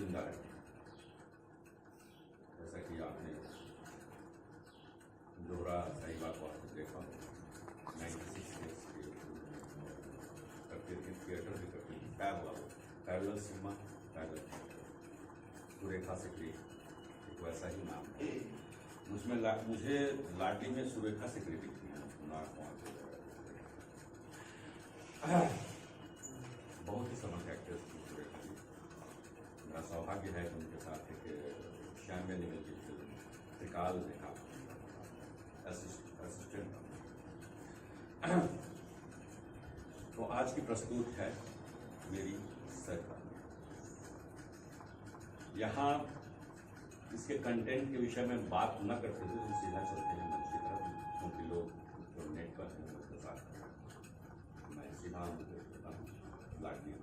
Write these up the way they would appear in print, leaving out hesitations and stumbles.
जिंदा है। जैसा कि आपने दोहरा साहिबा को आपने देखा 96 करते थे, थिएटर भी करती थी, parallel cinema, parallel theatre, Surekha Sikri एक वैसा ही नाम है। मुझे लाटी में सुरेखा सिकरी दिखती है, बहुत ही समर्थ एक्ट्रेस थी सुरेखा जी। मेरा सौभाग्य है कि उनके साथ एक श्याम बेनेगल की फिल्म त्रिकाल देखा, असिस्टेंट। तो आज की प्रस्तुत है मेरी सहकहानी। यहाँ इसके कंटेंट के विषय में बात न करते हुए हम सीधा चलते हैं मंच की तरफ, क्योंकि लोग जो नेट पर हैं उनके साथ मैं सीधा लाडली हूँ।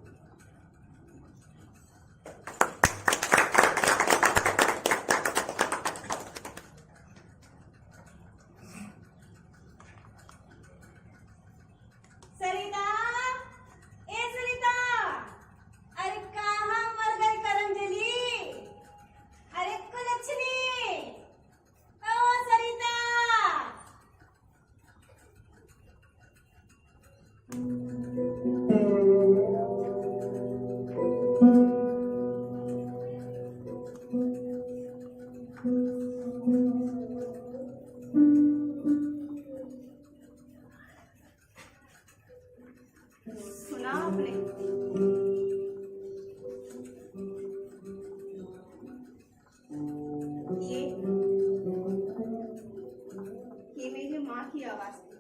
ये मेरी माँ की आवाज थी।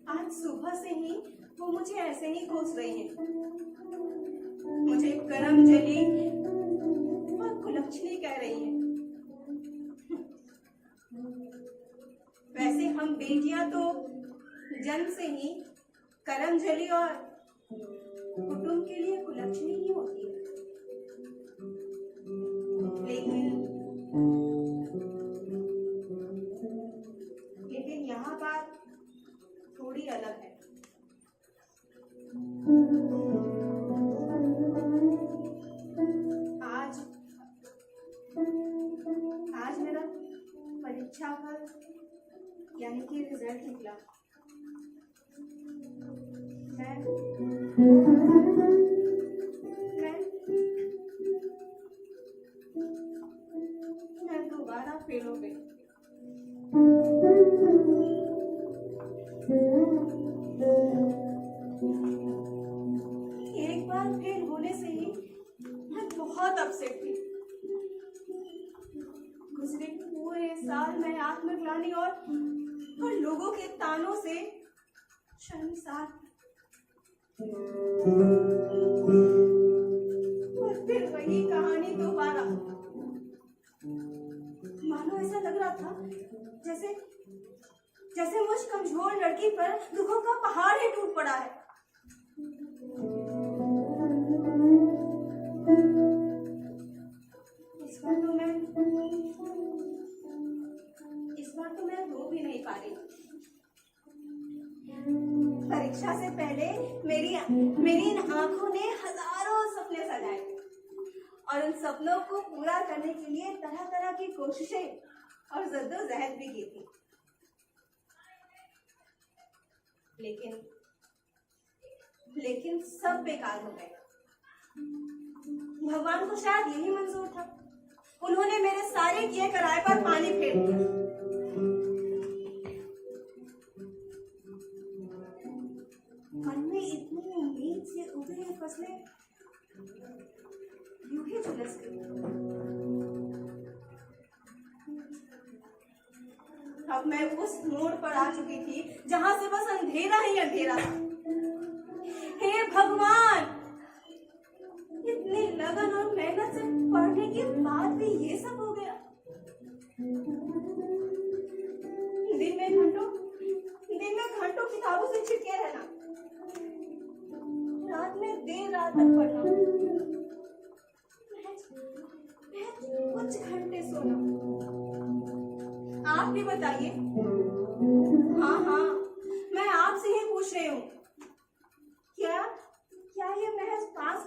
आज सुबह से ही वो मुझे ऐसे ही कोस रही है, मुझे करम जली और कुलक्षणी कह रही है। वैसे हम बेटियां तो जन्म से ही करम जली और कुटुंब के लिए कुलक्षणी ही होती है, लेकिन यहाँ बात थोड़ी अलग है। आज मेरा परीक्षा का यानी कि रिजल्ट निकला। मैं दोबारा फेल हो गई। एक बार फेल होने से ही मैं बहुत अपसेट थी। गुजरे पूरे साल मैं आत्मग्लानि और लोगों के तानों से शर्मसार। और फिर वही कहानी दोबारा। मानो ऐसा लग रहा था जैसे मुझ कमजोर लड़की पर दुखों का पहाड़ ही टूट पड़ा है। इस बार तो मैं रो भी नहीं पा रही। परीक्षा से पहले मेरी इन आंखों ने हजारों सपने सजाए और उन सपनों को पूरा करने के लिए तरह तरह की कोशिशें और जद्दोजहद भी की थी, लेकिन सब बेकार हो गए। भगवान को शायद यही मंजूर था। उन्होंने मेरे सारे किए कराए पर पानी फेर दिया। मन में इतनी उम्मीद से उगे ये फसलें यूं ही झुलस गई। अब मैं उस मोड़ पर आ चुकी थी जहां से बस अंधेरा ही अंधेरा था। हे भगवान, इतनी लगन और मेहनत से पढ़ने के बाद भी ये सब हो गया। दिन में घंटों किताबों से चिपके रहना, रात में देर रात तक पढ़ना, कुछ घंटे सोना। आप भी बताइए। हाँ, मैं आपसे ही पूछ रही हूँ,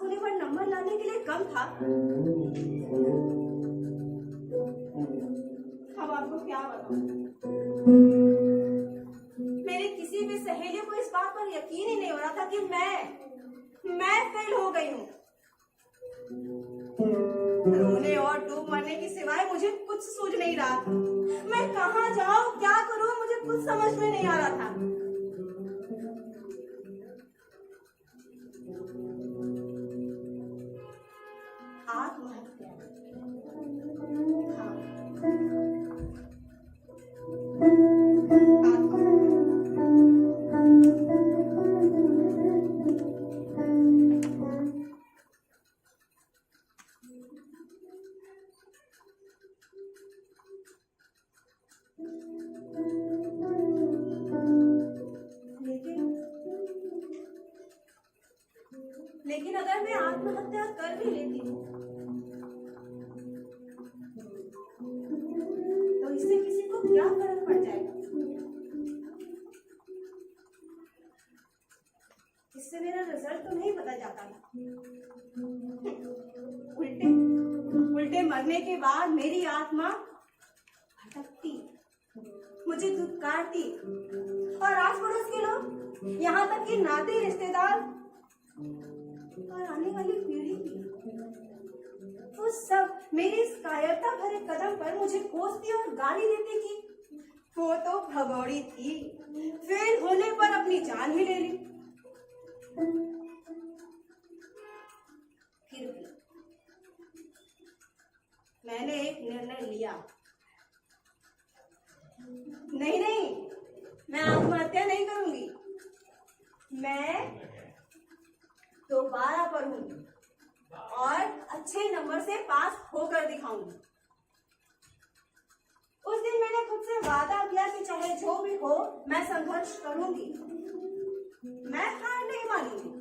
होने पर नंबर लाने के लिए कम था। अब आपको क्या बताऊं, मेरी किसी भी सहेलियों को इस बात पर यकीन ही नहीं हो रहा था कि मैं फेल हो गई हूँ। रोने और डूब मरने की सिवाय मुझे कुछ सूझ नहीं रहा था। मैं कहाँ जाऊँ, क्या करूँ, मुझे कुछ समझ में नहीं आ रहा था। आत्महत्या, हाँ, लेकिन अगर मैं आत्महत्या कर भी लेती हूँ तो इससे किसी को क्या फर्क पड़ जाएगा? इससे मेरा रिजल्ट तो नहीं बदल जाता ना। उल्टे मरने के बाद मेरी आत्मा भटकती, मुझे धुतकारती और आस पड़ोस के लोग, यहाँ तक कि नाते रिश्तेदार और आने वाली पीढ़ी भी, वो सब मेरी इस कायरता भरे कदम पर मुझे कोसती और गाली देती कि वो तो भगोड़ी थी, फेल होने पर अपनी जान ही ले ली। फिर भी मैंने एक निर्णय लिया। नहीं, मैं आत्महत्या नहीं करूंगी। मैं दोबारा पढ़ूंगी और अच्छे नंबर से पास होकर दिखाऊंगी। उस दिन मैंने खुद से वादा किया कि चाहे जो भी हो मैं संघर्ष करूंगी, मैं हार नहीं मानूंगी।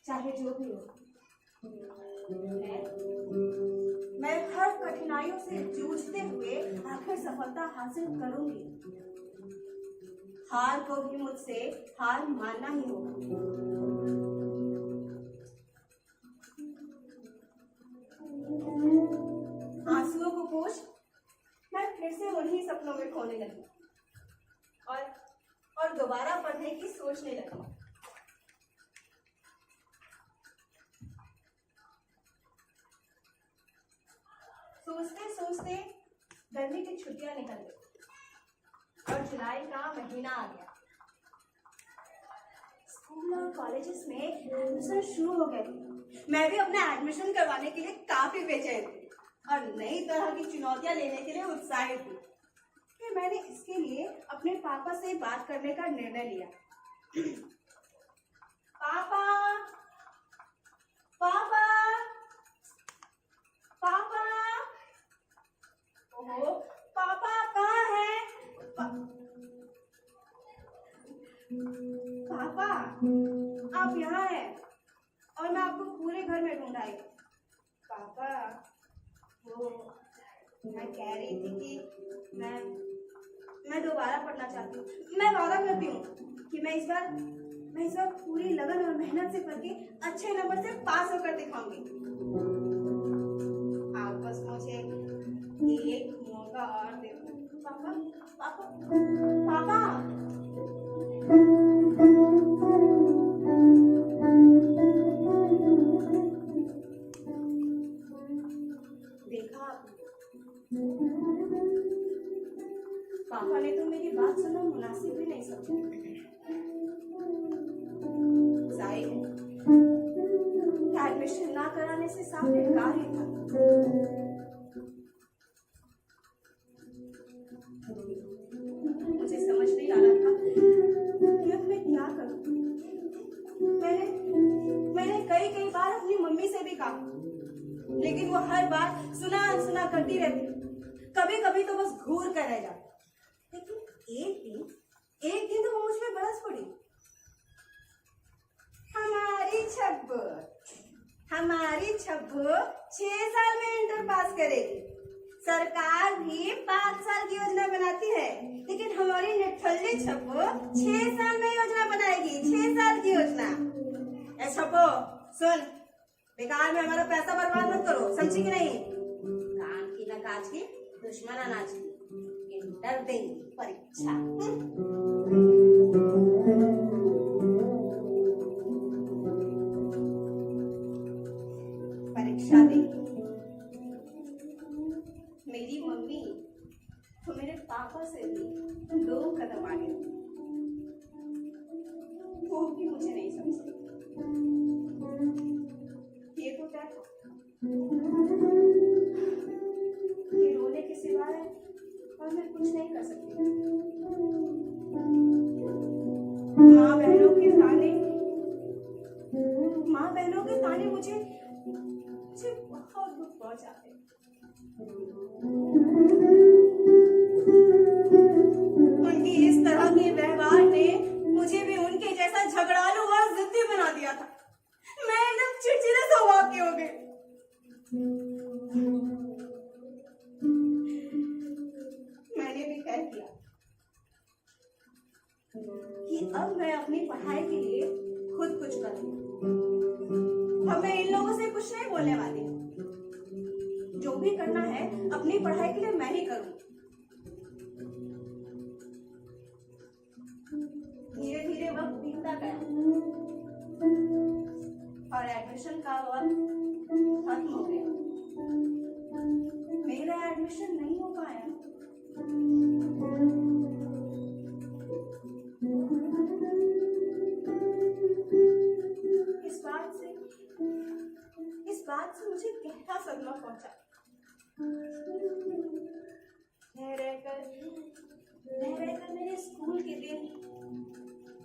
चाहे जो भी हो, मैं हर कठिनाइयों से जूझते हुए आखिर सफलता हासिल करूंगी। हार को भी मुझसे हार मानना ही होगा। आंसुओं को पोंछ मैं फिर से उन्हीं सपनों में खोने लगी और दोबारा पढ़ने की सोचने लगी। सोचते सोचते गर्मी की छुट्टियां निकल गई और जुलाई का महीना आ गया। स्कूल और कॉलेजेस में एडमिशन शुरू हो गए। मैं भी अपना एडमिशन करवाने के लिए काफी बेचैन थी और नई तरह की चुनौतियां लेने के लिए उत्साहित थी। फिर मैंने इसके लिए अपने पापा से बात करने का निर्णय लिया। पापा, पापा, पापा, ओहो, पापा कहाँ हैं? पापा, आप यहाँ हैं और मैं आपको पूरे घर में ढूंढ आई। पापा, वो मैं कह रही थी कि मैं दोबारा पढ़ना चाहती हूँ। मैं वादा करती हूँ कि मैं इस बार पूरी लगन और मेहनत से पढ़ के अच्छे नंबर से पास होकर दिखाऊंगी। आप बस मुझे एक मौका और दे दो। पापा, पापा, पापा। देखा पापा ने तो मेरी बात सुनना मुनासिब भी नहीं समझा। जाहिर है एडमिशन ना कराने से साफ इनकार ही था। मुझे समझ नहीं आ रहा था कि अब मैं क्या करूं। मैंने कई बार अपनी मम्मी से भी कहा, लेकिन वो हर बार सुना करती रहती। कभी कभी तो बस घूर कर रह जाती। लेकिन एक दिन तो वो मुझ पे बरस पड़ी। हमारी छब्बू 6 साल में इंटर पास करेगी, सरकार भी 5 साल की योजना बनाती है, लेकिन हमारी निठल्ली छप्पो 6 साल में योजना बनाएगी। 6 साल की योजना। ए छप्पो सुन, बेकार में हमारा पैसा बर्बाद मत करो, समझी कि नहीं? काम की ना काज की, दुश्मन अनाज की, इंटर देंगी परीक्षा। परीक्षा देंगी। मेरी मम्मी तो मेरे पापा से भी 2 कदम आगे, वो भी मुझे नहीं समझती। ये तो क्या था, ये रोने के सिवा है और मैं कुछ नहीं कर सकती। माँ बहनों के ताने मुझे बहुत दुख पहुंचाते। उनकी इस तरह के व्यवहार ने मुझे भी उनके जैसा झगड़ालू और जिद्दी बना दिया था। मैं एकदम चिड़चिड़े स्वभाव की हो गई। मैंने भी तय किया कि अब मैं अपनी पढ़ाई के लिए खुद कुछ करूंगी। अब मैं इन लोगों से कुछ नहीं बोलने वाली। जो भी करना है अपनी पढ़ाई के लिए मैं ही करूंगी। धीरे धीरे वक्त बीतता गया और एडमिशन का वक्त खत्म हो गया। मेरा एडमिशन नहीं हो पाया। इस बात से मुझे गहरा सदमा पहुंचा। रह रहकर मेरे स्कूल के दिन,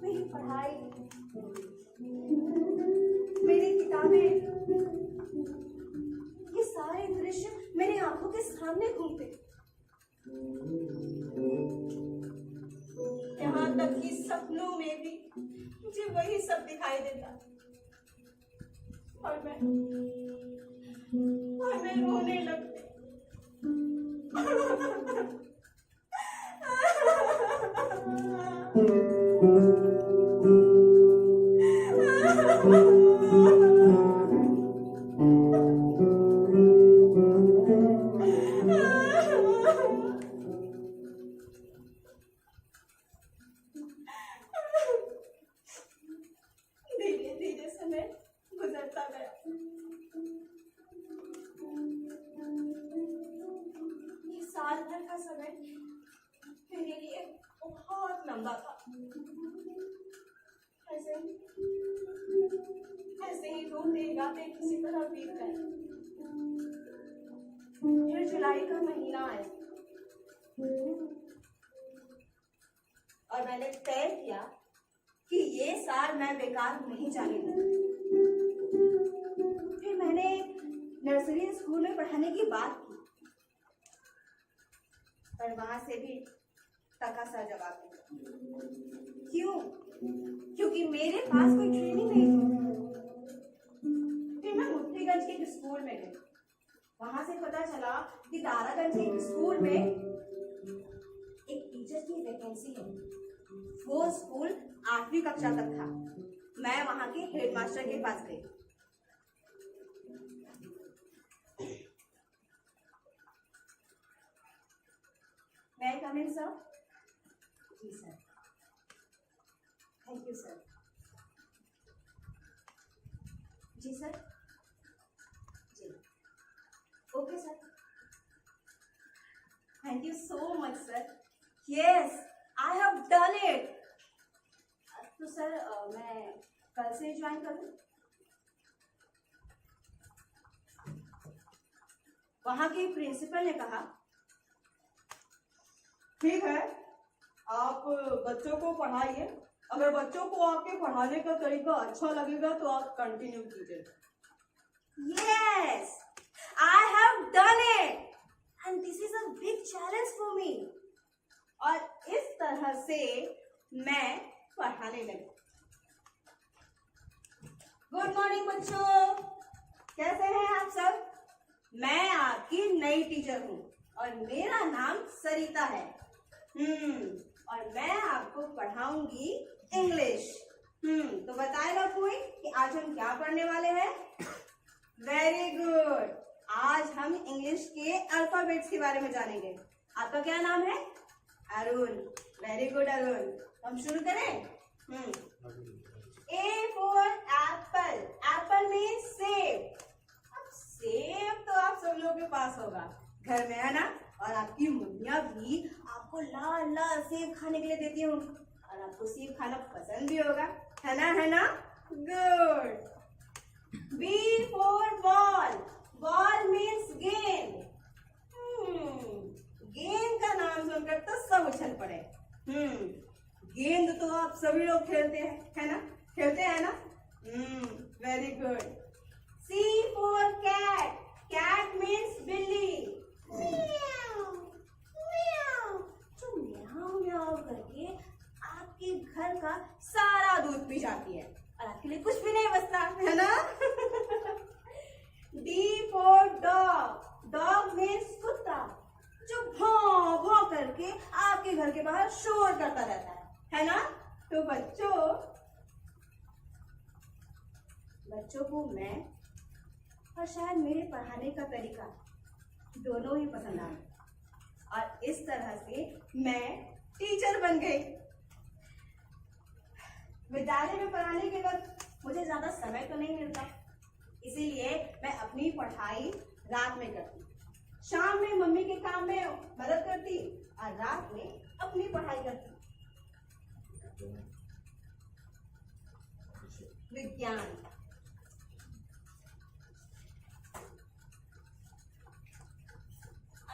मेरी पढ़ाई, मेरी किताबें, ये सारे दृश्य मेरे आंखों के सामने घूमते। यहाँ तक कि सपनों में भी मुझे वही सब दिखाई देता और मैं रोने लगती। धीरे धीरे समय गुजरता गया। ये साल भर का समय मेरे लिए बहुत लंबा था। ऐसे ही रोते गाते किसी तरह बीत गए। फिर जुलाई का महीना आया और मैंने तय किया कि ये साल मैं बेकार नहीं जाने दूंगी। फिर मैंने नर्सरी स्कूल में पढ़ाने की बात की, पर वहां से भी टका सा जवाब मिला। क्यों? क्योंकि मेरे पास कोई ट्रेनिंग नहीं थी। फिर मैं मुफ्तीगंज के स्कूल में गई। वहां से पता चला कि तारागंज के स्कूल में एक टीचर की वैकेंसी है। वो स्कूल 8वीं कक्षा तक था। मैं वहां के हेडमास्टर के पास गई। May I come in, sir? जी सर। Thank you sir. जी सर। जी okay sir. Thank you so much sir. Yes I have done it. तो सर मैं कल से ज्वाइन करूं? वहां के प्रिंसिपल ने कहा ठीक है, आप बच्चों को पढ़ाइए। अगर बच्चों को आपके पढ़ाने का तरीका अच्छा लगेगा तो आप कंटिन्यू कीजिए। Yes I have done it and this is a big challenge for me. और इस तरह से मैं पढ़ाने लगी। गुड मॉर्निंग बच्चों, कैसे हैं आप सब? मैं आपकी नई टीचर हूँ और मेरा नाम सरिता है। और मैं आपको पढ़ाऊंगी इंग्लिश। तो बताएगा कोई कि आज हम क्या पढ़ने वाले हैं? Very good. आज हम इंग्लिश के अल्फाबेट्स के बारे में जानेंगे। आपका क्या नाम है? अरुण। Very good Arun. हम शुरू करें? A for apple. Apple means सेब। अब सेब तो आप सब लोगों के पास होगा घर में, है ना? और आपकी मम्मियाँ भी आपको लाल लाल सेब खाने के लिए देती होंगी और आपको सेब खाना पसंद भी होगा, है ना? है ना? Good. B for ball. Ball means गेंद। गेंद का नाम सुनकर तो सब उछल पड़े। गेंद तो आप सभी लोग खेलते हैं, है ना? खेलते हैं ना? Very good. C for cat. Cat means बिल्ली। जो म्याऊ म्याऊ करके आपके घर का सारा दूध पी जाती है और आपके लिए कुछ भी नहीं बचता, है ना? D for dog. Dog means कुत्ता जो भौं भौं करके आपके घर के बाहर शोर करता रहता है ना? तो बच्चों को मैं और शायद मेरे पढ़ाने का तरीका दोनों ही पसंद आए और इस तरह से मैं टीचर बन गई। विद्यालय में पढ़ाने के वक्त मुझे ज्यादा समय तो नहीं मिलता, इसीलिए मैं अपनी पढ़ाई रात में करती, शाम में मम्मी के काम में मदद करती और रात में अपनी पढ़ाई करती। विज्ञान,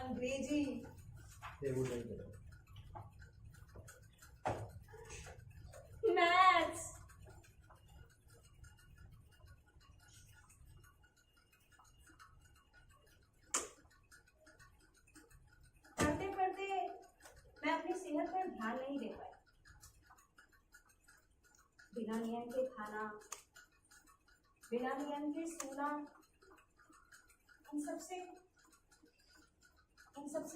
अंग्रेजी, मैथ्स, पढ़ते पढ़ते मैं अपनी सेहत पर ध्यान नहीं दे पाई। बिना नियम के खाना, बिना नियम के सोना, इन सबसे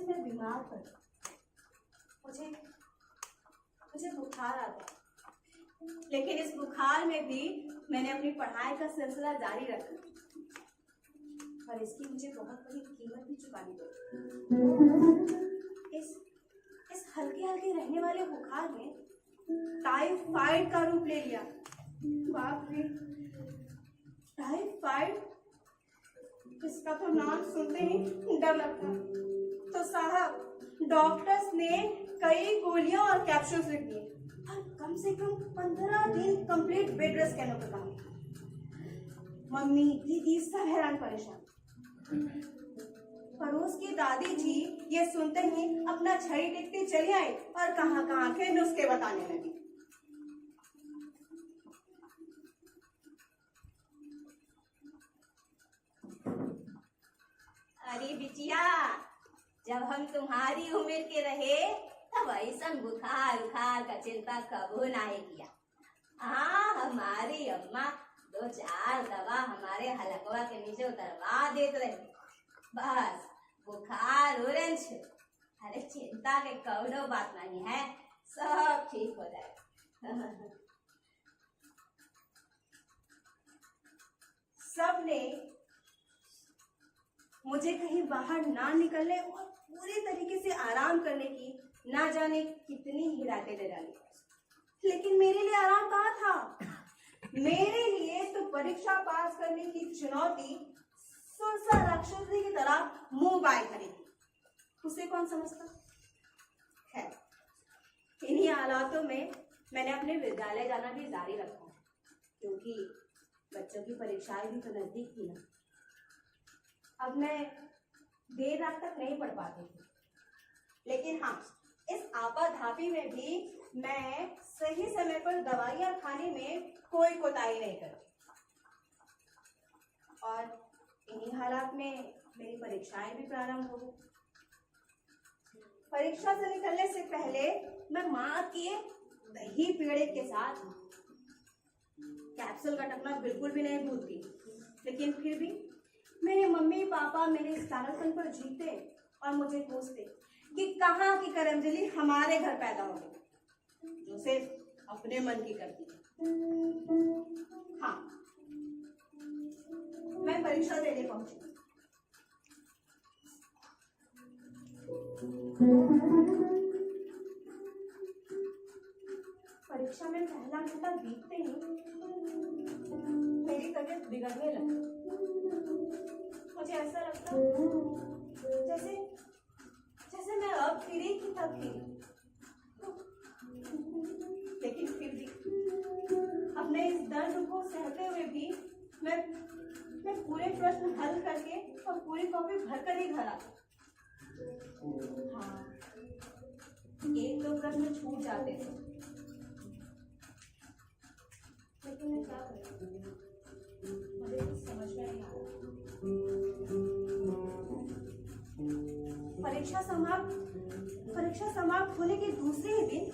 मैं बीमार पड़ गई। मुझे बुखार आ गया, लेकिन इस बुखार में भी मैंने अपनी पढ़ाई का सिलसिला जारी रखा और इसकी मुझे बहुत बड़ी कीमत भी चुकानी पड़ी। इस हल्के हल्के रहने वाले बुखार ने टाइफाइड का रूप ले लिया। बाप रे, टाइफाइड, इसका तो नाम सुनते ही डर लगता। तो साहब, डॉक्टर्स ने कई गोलियां और कैप्सूल्स लिख दिए और कम से कम 15 दिन कंप्लीट बेड रेस्ट करने को कहा। मम्मी, दीदी सब हैरान परेशान। पड़ोस की दादी जी ये सुनते ही अपना छड़ी टेकते चली आई और कहाँ के नुस्खे बताने लगी। अरे बिटिया, जब हम तुम्हारी उम्र के रहे तब ऐसा बुखार उखार का चिंता कबो नहीं किया। हाँ, हमारी अम्मा 2-4 दवा हमारे हलकवा के नीचे उतरवा देते रहे, बस बुखार ऑरेंज। अरे चिंता के कौनो बात नहीं है, सब ठीक हो जाएगा। सबने मुझे कहीं बाहर ना निकलने और पूरी तरीके से आराम करने की ना जाने कितनी हिदायतें दे डाली, लेकिन मेरे लिए आराम कहाँ था। मेरे लिए तो परीक्षा पास करने की चुनौती सुरसा राक्षसी की तरह मुंह बाई खड़ी थी। उसे कौन समझता है। इन्हीं हालातों में मैंने अपने विद्यालय जाना भी जारी रखा, क्योंकि बच्चों की परीक्षाएं भी तो नजदीक थी ना। अब मैं देर रात तक नहीं पढ़ पाती थी, लेकिन हाँ, इस आपाधापी में भी मैं सही समय पर दवाइयाँ खाने में कोई कोताही नहीं करती। और इन्हीं हालात में मेरी परीक्षाएं भी प्रारंभ हो गई। परीक्षा से निकलने से पहले मैं माँ के दही पेड़े के साथ कैप्सूल का टकना बिल्कुल भी नहीं भूलती, लेकिन फिर भी मेरे मम्मी पापा मेरे इस पागलपन पर जीते और मुझे पूछते कि कहाँ की करमजली हमारे घर पैदा हो गई, जो सिर्फ अपने मन की करती है। हाँ, मैं परीक्षा देने पहुंची। परीक्षा में पहला घंटा बीतते ही मेरी तबीयत बिगड़ने लगी। मुझे ऐसा लगता जैसे जैसे मैं अब फिरी की तब फिरी। लेकिन फिर भी अपने इस दर्द को सहते हुए भी मैं पूरे प्रश्न हल करके और पूरी कॉपी भर कर ही घर आई। हाँ, एक दो प्रश्न छूट जाते थे, लेकिन मैं क्या करूं, मुझे कुछ समझ में नहीं आ रहा। परीक्षा समाप्त होने के दूसरे ही दिन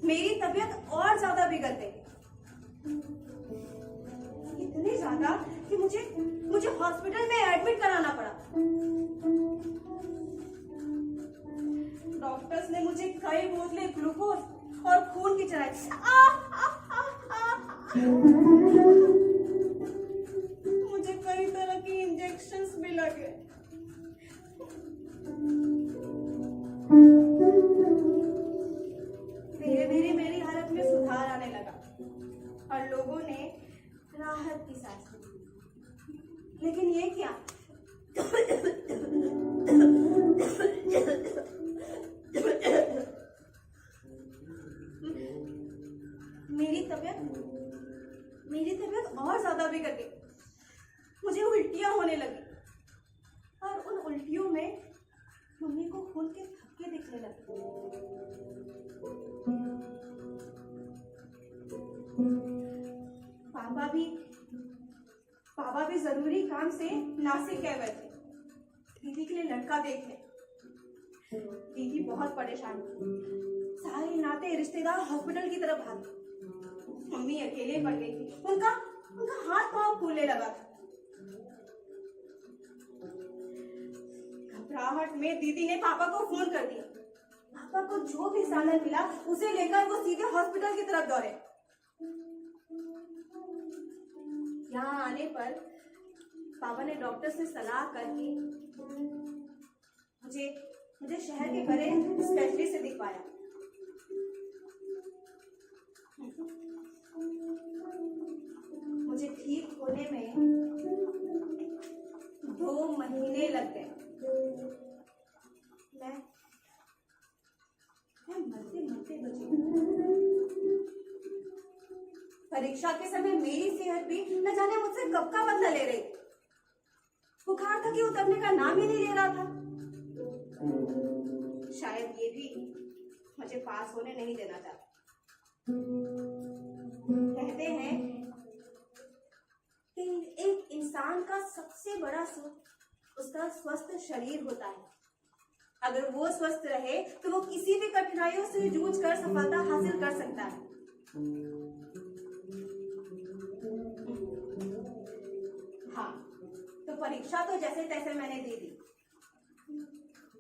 मेरी तबीयत और ज्यादा बिगड़ गई, इतनी ज्यादा कि मुझे हॉस्पिटल में एडमिट कराना पड़ा। डॉक्टर्स ने मुझे कई बोतलें ग्लूकोज और खून की चढ़ाई। मुझे कई तरह की इंजेक्शंस भी लगे। धीरे धीरे मेरी हालत में सुधार आने लगा और लोगों ने राहत की सांस ली। लेकिन ये क्या, मेरी तबीयत और ज्यादा बिगड़ गई। मुझे उल्टियां होने लगी और उन उल्टियों में मम्मी को खून के थक्के दिखने लगे। पापा भी जरूरी काम से नासिक गए हुए थे, दीदी के लिए लड़का देखने। दीदी बहुत परेशान थी, सारे नाते रिश्तेदार हॉस्पिटल की तरफ भागे। मम्मी अकेले पड़ गई थी, उनका हाथ पांव फूलने लगा था। घबराहट में दीदी ने पापा को फोन कर दिया। पापा को जो भी सामान मिला उसे लेकर वो सीधे हॉस्पिटल की तरफ दौड़े। यहाँ आने पर पापा ने डॉक्टर से सलाह करके मुझे शहर के बड़े स्पेशलिस्ट से दिखवाया। मुझे ठीक होने में 2 महीने लग गए। मैं मरते बची। परीक्षा के समय मेरी सेहत भी न जाने मुझसे कब का बदला ले रही। बुखार था कि उतरने का नाम ही नहीं ले रहा था। शायद ये भी मुझे पास होने नहीं देना चाहता। कहते हैं कि एक इंसान का सबसे बड़ा सुख उसका स्वस्थ शरीर होता है। अगर वो स्वस्थ रहे तो वो किसी भी कठिनाइयों से जूझ कर सफलता हासिल कर सकता है। हाँ, तो परीक्षा तो जैसे तैसे मैंने दे दी।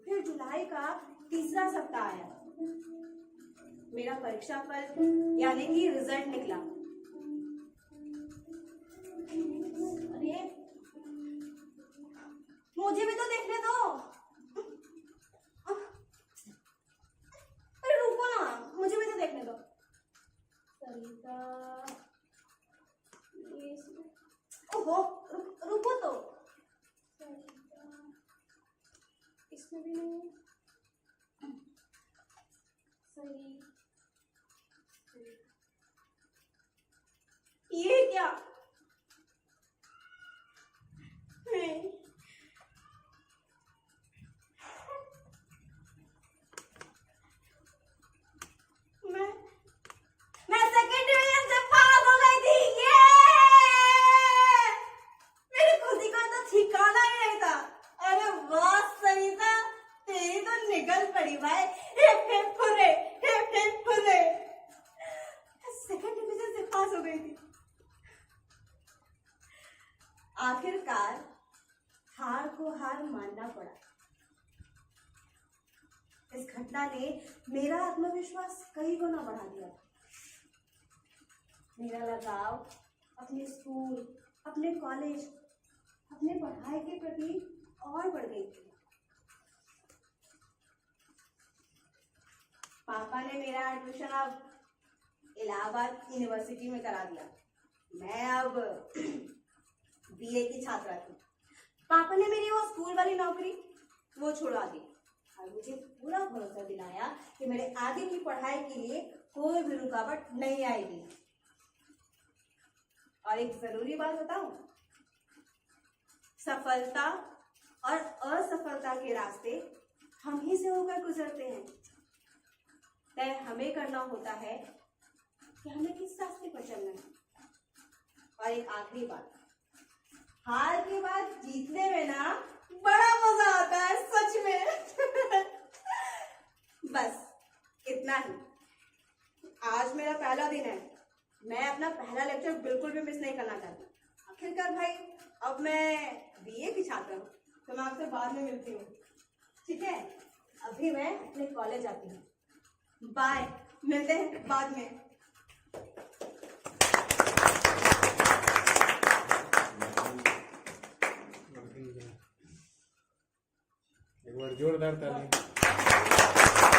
फिर जुलाई का तीसरा सप्ताह आया। मेरा परीक्षा फल यानी कि रिजल्ट निकला। अरे मुझे भी तो देखने दो। अरे रुको ना, मुझे भी तो देखने दो। सरिता, ओहो, रुको तो। इसमें भी नहीं। सही, ये क्या? नहीं, मैं सेकंड डिवीजन से पास हो गई थी। ये मेरी खुदी का तो ठिकाना ही नहीं था। अरे वाह सरिता, तेरी तो निकल पड़ी भाई। फुरे सेकंड डिवीजन से पास हो गई थी। आखिरकार हार को हार मानना पड़ा। इस घटना ने मेरा आत्मविश्वास कई गुना बढ़ा दिया। मेरा लगाव अपने स्कूल, अपने कॉलेज, अपने पढ़ाई के प्रति और बढ़ गई थी। पापा ने मेरा एडमिशन अब इलाहाबाद यूनिवर्सिटी में करा दिया। मैं अब बीए की छात्रा थी। पापा ने मेरी वो स्कूल वाली नौकरी वो छुड़वा दी और मुझे पूरा भरोसा दिलाया कि मेरे आगे की पढ़ाई के लिए कोई भी रुकावट नहीं आएगी। और एक जरूरी बात बताऊं, सफलता और असफलता के रास्ते हम ही से होकर गुजरते हैं। तय हमें करना होता है कि हमें किस रास्ते पर चलना है। और एक आखिरी बात, हार के बाद जीतने में ना बड़ा मजा आता है सच में। बस इतना ही। आज मेरा पहला दिन है। मैं अपना पहला लेक्चर बिल्कुल भी मिस नहीं करना चाहती। आखिरकार भाई अब मैं बीए की छात्र हूँ, तो मैं आपसे बाद में मिलती हूँ, ठीक है? अभी मैं अपने कॉलेज आती हूँ। बाय, मिलते हैं बाद में। एक बार जोरदार ताली।